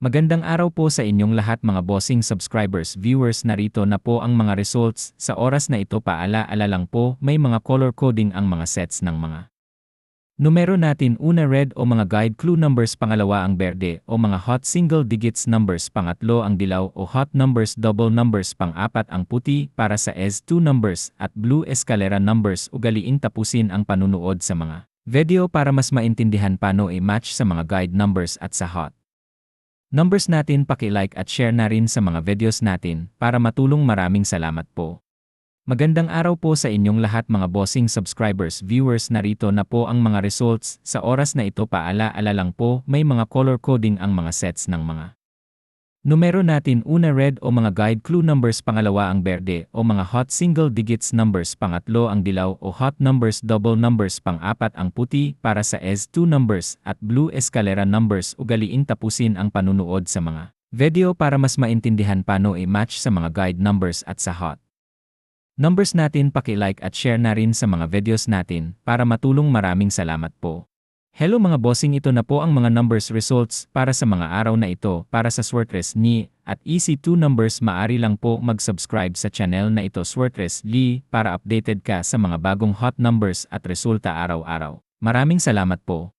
Magandang araw po sa inyong lahat mga bossing subscribers viewers, narito na po ang mga results. Sa oras na ito paala-ala lang po, may mga color coding ang mga sets ng mga numero natin. Una red o mga guide clue numbers, pangalawa ang berde o mga hot single digits numbers, pangatlo ang dilaw o hot numbers double numbers, pang-apat ang puti para sa S2 numbers at blue escalera numbers. Ugaliing tapusin ang panunood sa mga video para mas maintindihan paano i-match sa mga guide numbers at sa hot numbers natin. Paki-like at share na rin sa mga videos natin para matulong. Maraming salamat po. Magandang araw po sa inyong lahat mga bossing subscribers viewers, narito na po ang mga results. Sa oras na ito paala-ala lang po, may mga color coding ang mga sets ng mga numero natin. Una red o mga guide clue numbers, pangalawa ang berde o mga hot single digits numbers, pangatlo ang dilaw o hot numbers double numbers, pang-apat ang puti para sa S2 numbers at blue escalera numbers. Ugaliing tapusin ang panunood sa mga video para mas maintindihan paano i-match sa mga guide numbers at sa hot numbers natin. Paki-like at share na rin sa mga videos natin para matulong. Maraming salamat po. Hello mga bossing, ito na po ang mga numbers results para sa mga araw na ito. Para sa Swertres ni at EC2 numbers, maari lang po mag-subscribe sa channel na ito Swertres Lee para updated ka sa mga bagong hot numbers at resulta araw-araw. Maraming salamat po.